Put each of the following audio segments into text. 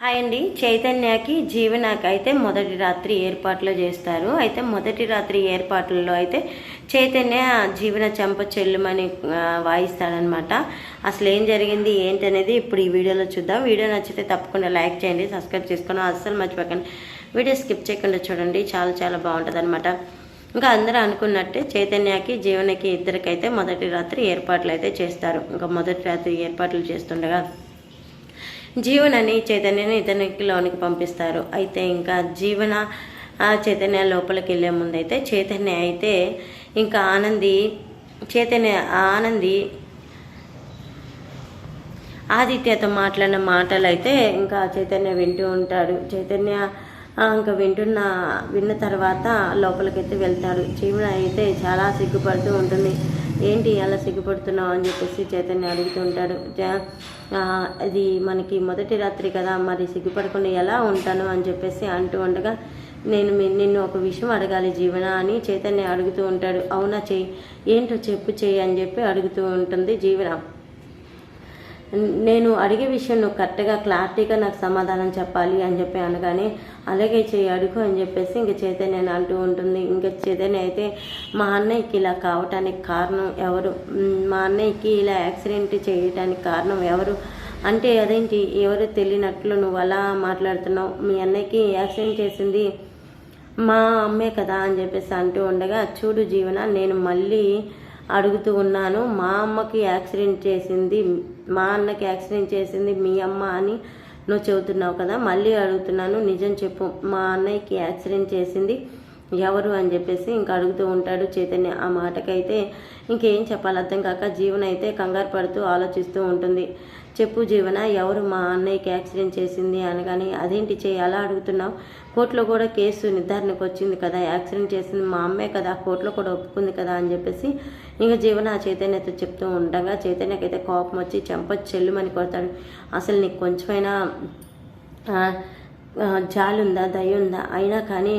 Hi అండి. చైతన్యకి జీవనకి అయితే మొదటి రాత్రి ఏర్పాట్లు చేస్తారు. అయితే మొదటి రాత్రి ఏర్పాట్లలో అయితే చైతన్య జీవన చెంప చెల్లుమని వాయిస్తాడనమాట. అసలు ఏం జరిగింది ఏంటి అనేది ఇప్పుడు ఈ వీడియోలో చూద్దాం. వీడియో నచ్చితే తప్పకుండా లైక్ చేయండి, సబ్స్క్రైబ్ చేసుకుని అస్సలు మర్చిపోకండి. వీడియో స్కిప్ చేయకుండా చూడండి, చాలా చాలా బాగుంటుంది అనమాట. ఇంకా అందరూ అనుకున్నట్టే చైతన్యకి జీవనకి ఇద్దరికైతే మొదటి రాత్రి ఏర్పాట్లు అయితే చేస్తారు. ఇంకా మొదటి రాత్రి ఏర్పాట్లు చేస్తుండగా జీవనని చైతన్యని ఇతనికి లోనికి పంపిస్తారు. అయితే ఇంకా జీవన చైతన్య లోపలికి వెళ్ళే ముందు అయితే చైతన్య అయితే ఇంకా ఆనంది ఆదిత్యతో మాట్లాడిన మాటలు అయితే ఇంకా చైతన్య వింటూ ఉంటాడు. చైతన్య ఇంకా విన్న తర్వాత లోపలికైతే వెళ్తాడు. జీవన అయితే చాలా సిగ్గుపడుతూ ఉంటుంది. ఏంటి అలా సిగ్గుపడుతున్నావు అని చెప్పేసి చైతన్య అడుగుతూ ఉంటాడు. అది మనకి మొదటి రాత్రి కదా, మరి సిగ్గుపడకుండా ఎలా ఉంటాను అని చెప్పేసి అంటూ ఉండగా నిన్ను ఒక విషయం అడగాలి జీవన అని చైతన్య అడుగుతూ ఉంటాడు. అవునా చెయ్యి, ఏంటో చెయ్యి అని చెప్పి అడుగుతూ ఉంటుంది జీవన. నేను అడిగే విషయం నువ్వు కరెక్ట్గా క్లారిటీగా నాకు సమాధానం చెప్పాలి అని చెప్పి అనగానే అలాగే చెయ్యి అడుగు అని చెప్పేసి ఇంక చైతన్య అంటూ ఉంటుంది. ఇంకా చైతన్య అయితే మా అన్నయ్యకి ఇలా కావటానికి కారణం ఎవరు, మా అన్నయ్యకి ఇలా యాక్సిడెంట్ చేయటానికి కారణం ఎవరు అంటే అదేంటి ఎవరు తెలియనట్లు నువ్వు అలా మాట్లాడుతున్నావు, మీ అన్నయ్యకి యాక్సిడెంట్ చేసింది మా అమ్మే కదా అని చెప్పేసి అంటూ ఉండగా చూడు జీవన, నేను మళ్ళీ అడుగుతూ ఉన్నాను, మా అన్నకి యాక్సిడెంట్ చేసింది మీ అమ్మ అని నువ్వు చెబుతున్నావు కదా, మళ్ళీ అడుగుతున్నాను నిజం చెప్పు, మా అన్నయ్యకి యాక్సిడెంట్ చేసింది ఎవరు అని చెప్పేసి ఇంకా అడుగుతూ ఉంటాడు చైతన్య. ఆ మాటకైతే ఇంకేం చెప్పాలి అర్థం కాక జీవన అయితే కంగారు పడుతూ ఆలోచిస్తూ ఉంటుంది. చెప్పు జీవన, ఎవరు మా అన్నయ్యకి యాక్సిడెంట్ చేసింది అనగానే అదేంటి అలా అడుగుతున్నావు, కోర్టులో కూడా కేసు నిర్ధారణకు వచ్చింది కదా, యాక్సిడెంట్ చేసింది మా అమ్మే కదా, కోర్టులో కూడా ఒప్పుకుంది కదా అని చెప్పేసి ఇంకా జీవన చైతన్యతో చెప్తూ ఉండగా చైతన్యకైతే కోపం వచ్చి చెంప చెల్లుమని కొడతాడు. అసలు నీకు కొంచెమైనా జాలుందా, దయ ఉందా, అయినా కానీ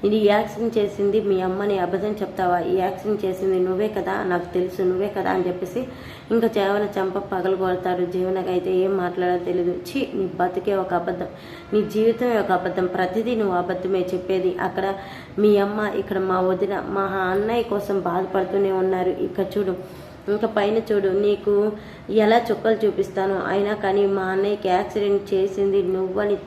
ఇది యాక్సిడెంట్ చేసింది మీ అమ్మని అబద్ధం చెప్తావా, ఈ యాక్సిడెంట్ చేసింది నువ్వే కదా, నాకు తెలుసు నువ్వే కదా అని చెప్పేసి ఇంకా జీవన చెంప పగలు కొడతాడు. జీవనకైతే ఏం మాట్లాడో తెలీదు. నీ బతికే ఒక అబద్ధం, నీ జీవితమే ఒక అబద్ధం, ప్రతిదీ నువ్వు అబద్ధమే చెప్పేది. అక్కడ మీ అమ్మ, ఇక్కడ మా వదిన, మా అన్నయ్య కోసం బాధపడుతూనే ఉన్నారు. ఇక్కడ చూడు, ఇంకా పైన చూడు, నీకు ఎలా చుక్కలు చూపిస్తాను, అయినా కానీ మా అన్నయ్యకి యాక్సిడెంట్ చేసింది నువ్వని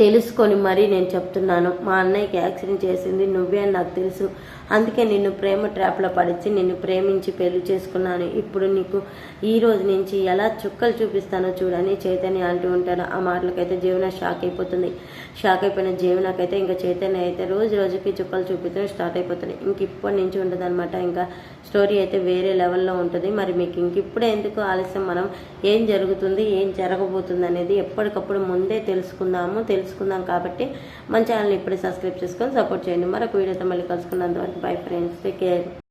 తెలుసుకొని మరీ నేను చెప్తున్నాను, మా అన్నయ్యకి యాక్సిడెంట్ చేసింది నువ్వే అని నాకు తెలుసు, అందుకే నిన్ను ప్రేమ ట్రాప్లో పడిచి నిన్ను ప్రేమించి పెళ్లి చేసుకున్నాను, ఇప్పుడు నీకు ఈ రోజు నుంచి ఎలా చుక్కలు చూపిస్తానో చూడని చైతన్య అంటూ ఉంటాడు. ఆ మాటలకైతే జీవన షాక్ అయిపోతుంది. షాక్ అయిపోయిన జీవనకైతే ఇంకా చైతన్య అయితే రోజు రోజుకి చుక్కలు చూపించడం స్టార్ట్ అయిపోతుంది. ఇంక ఇప్పటి నుంచి ఉంటుంది అనమాట. ఇంకా స్టోరీ అయితే వేరే లెవెల్లో ఉంటుంది. మరి మీకు ఇప్పుడే ఎందుకు ఆలస్యం, మనం ఏం జరుగుతుంది ఏం జరగబోతుంది అనేది ఎప్పటికప్పుడు ముందే తెలుసుకుందాం కాబట్టి మన ఛానల్ని ఇప్పుడే సబ్స్క్రైబ్ చేసుకొని సపోర్ట్ చేయండి. మరొక వీడియోతో మళ్ళీ కలుసుకున్నందువరకు బై ఫ్రెండ్స్, టేక్ కేర్.